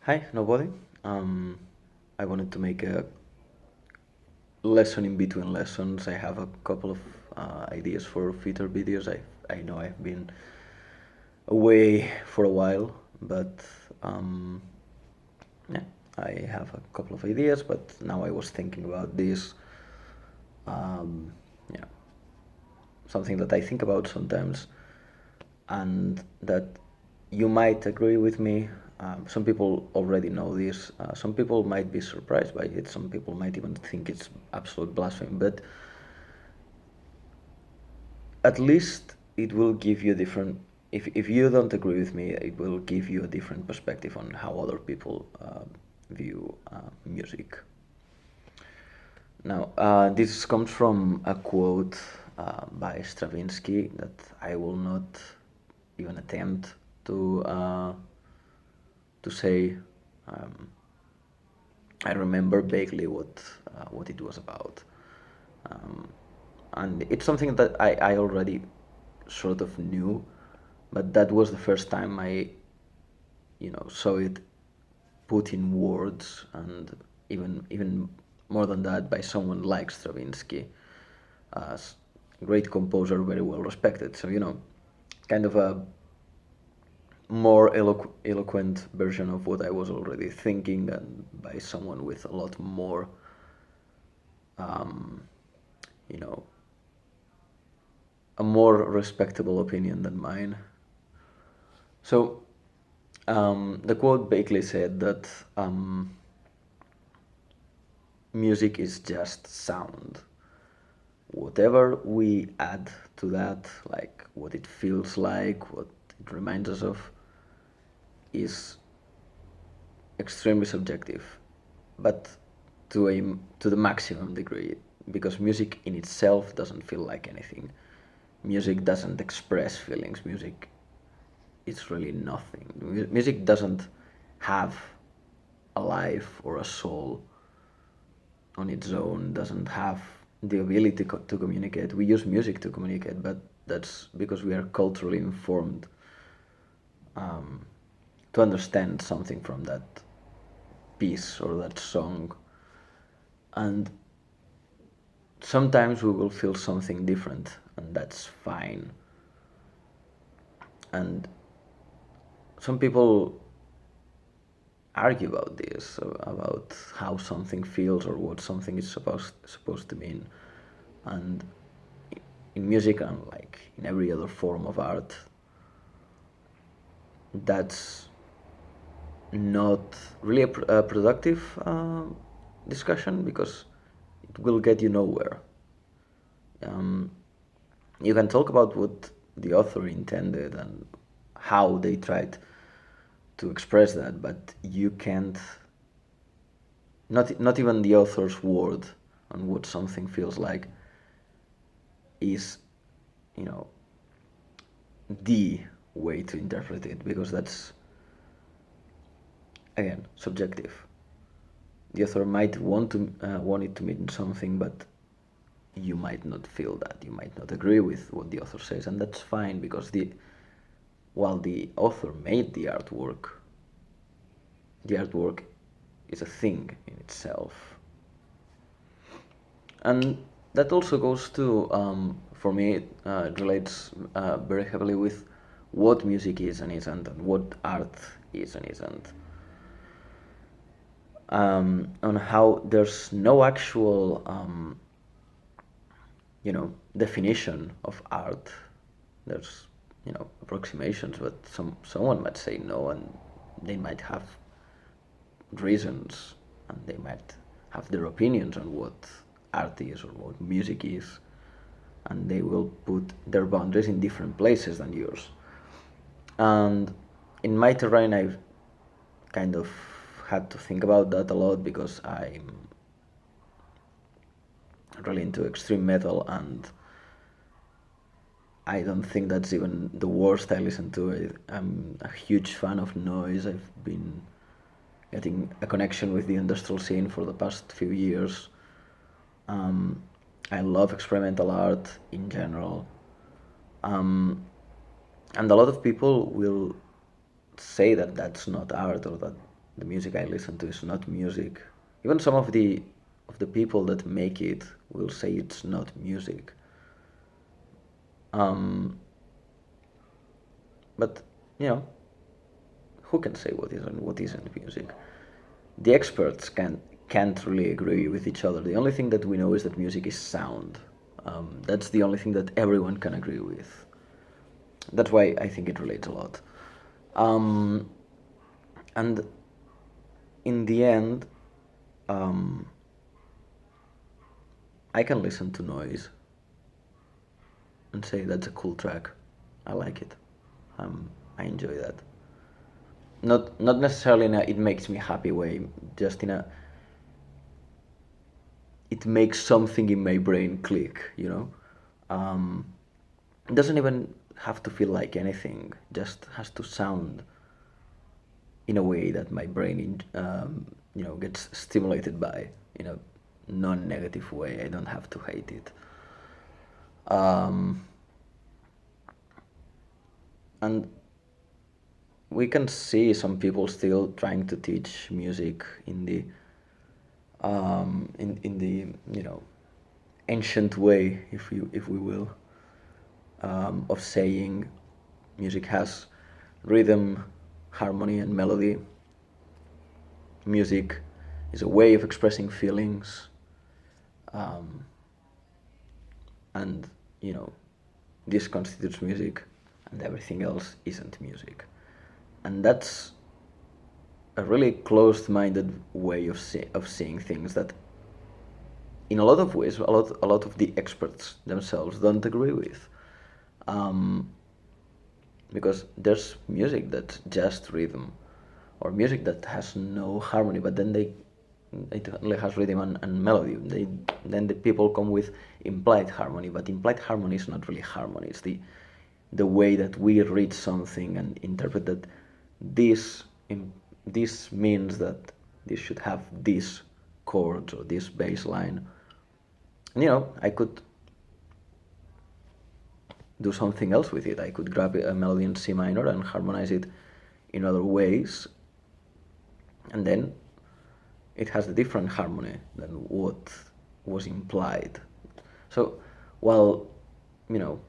Hi, nobody. I wanted to make a lesson in between lessons. I have a couple of ideas for future videos. I know I've been away for a while, but um, yeah, I have a couple of ideas. But now I was thinking about this. Um, yeah, something that I think about sometimes, and that you might agree with me. Some people already know this. Some people might be surprised by it. Some people might even think it's absolute blasphemy. But at least it will give you different. If you don't agree with me, it will give you a different perspective on how other people view music. Now, this comes from a quote by Stravinsky that I will not even attempt to say. Um, I remember vaguely what it was about, um, and it's something that I already sort of knew, but that was the first time I, saw it put in words, and even more than that, by someone like Stravinsky, as great composer, very well respected. So kind of a more eloquent version of what I was already thinking, and by someone with a lot more, um, you know, a more respectable opinion than mine. So the quote basically said that music is just sound. Whatever we add to that, like what it feels like, what it reminds us of, is extremely subjective, but to the maximum degree, because music in itself doesn't feel like anything. Music doesn't express feelings. Music is really nothing. Music doesn't have a life or a soul on its own. Doesn't have the ability to communicate. We use music to communicate, but that's because we are culturally informed um, to understand something from that piece or that song. And sometimes we will feel something different, and that's fine. And some people argue about this, about how something feels or what something is supposed to mean. And in music, and like in every other form of art, that's not really a productive discussion, because it will get you nowhere. Um, you can talk about what the author intended and how they tried to express that, but you can't, not even the author's word on what something feels like is, you know, the way to interpret it, because that's, again, subjective. The author might want it to mean something, but you might not feel that. You might not agree with what the author says, and that's fine, because the while the author made the artwork is a thing in itself. And that also goes to, for me, it relates very heavily with what music is and isn't, and what art is and isn't. On how there's no actual, definition of art. There's, approximations, but someone might say no, and they might have reasons, and they might have their opinions on what art is or what music is, and they will put their boundaries in different places than yours. And in my terrain, I've kind of had to think about that a lot, because I'm really into extreme metal, and I don't think that's even the worst I listen to. I'm a huge fan of noise. I've been getting a connection with the industrial scene for the past few years. Um, I love experimental art in general. Um, and a lot of people will say that that's not art, or that the music I listen to is not music. Even some of the people that make it will say it's not music. Um, but you know, who can say what is and what isn't music? The experts can't really agree with each other. The only thing that we know is that music is sound. That's the only thing that everyone can agree with. That's why I think it relates a lot. Um, and in the end, um, I can listen to noise and say that's a cool track. I like it. I enjoy that. Not necessarily in a it makes me happy way, just in a it makes something in my brain click. It doesn't even have to feel like anything. Just has to sound in a way that my brain, gets stimulated by in a non-negative way. I don't have to hate it. Um, and we can see some people still trying to teach music in the ancient way, if we will, of saying music has rhythm, harmony, and melody. Music is a way of expressing feelings, um, and this constitutes music, and everything else isn't music. And that's a really closed-minded way of seeing things that, in a lot of ways, a lot of the experts themselves don't agree with. Um, because there's music that's just rhythm, or music that has no harmony, but then it only has rhythm and melody. Then the people come with implied harmony, but implied harmony is not really harmony. It's the way that we read something and interpret that this this means that this should have this chord or this bass line. And I could do something else with it. I could grab a melody in C minor and harmonize it in other ways, and then it has a different harmony than what was implied. So, while you know,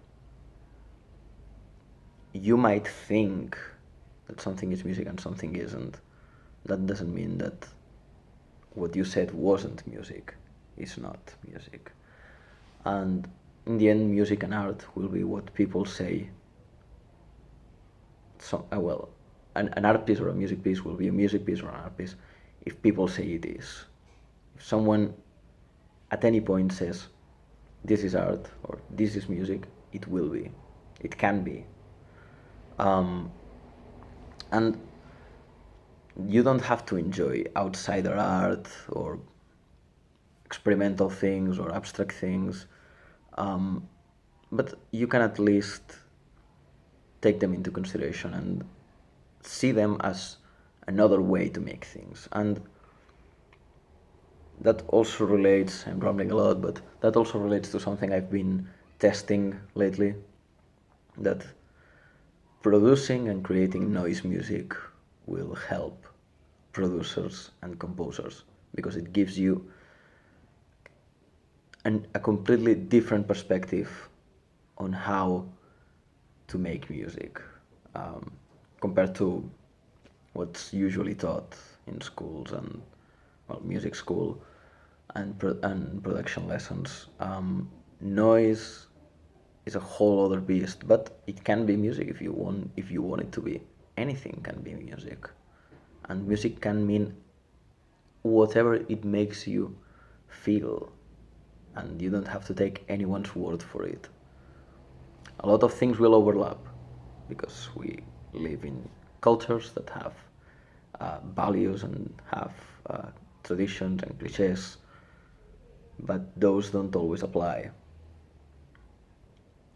you might think that something is music and something isn't, that doesn't mean that what you said wasn't music is not music. And in the end, music and art will be what people say. So, well, an art piece or a music piece will be a music piece or an art piece if people say it is. If someone at any point says this is art or this is music, it will be. It can be. Um, and you don't have to enjoy outsider art or experimental things or abstract things, but you can at least take them into consideration and see them as another way to make things. And that also relates, I'm rambling a lot, but that also relates to something I've been testing lately, that producing and creating noise music will help producers and composers because it gives you a completely different perspective on how to make music, compared to what's usually taught in schools and, well, music school and production lessons. Noise is a whole other beast, but it can be music if you want. If you want it to be, anything can be music, and music can mean whatever it makes you feel, and you don't have to take anyone's word for it. A lot of things will overlap because we live in cultures that have values and have traditions and cliches, but those don't always apply,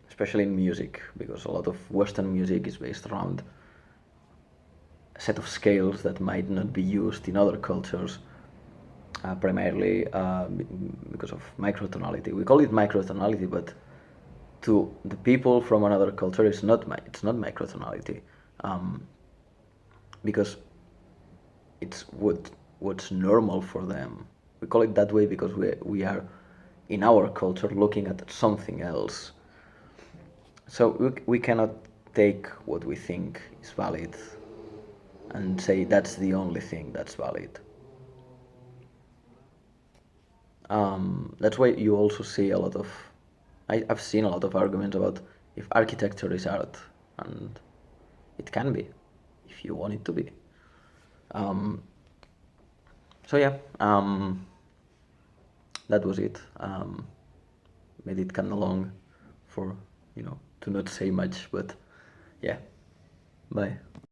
especially in music, because a lot of Western music is based around a set of scales that might not be used in other cultures, primarily because of microtonality. We call it microtonality, but to the people from another culture, it's not microtonality, because it's what's normal for them. We call it that way because we are in our culture looking at something else. So we cannot take what we think is valid and say that's the only thing that's valid. That's why you also see a lot of, I've seen a lot of arguments about if architecture is art, and it can be, if you want it to be. Um, so yeah, that was it. Made it kind of long for, to not say much, but yeah, bye.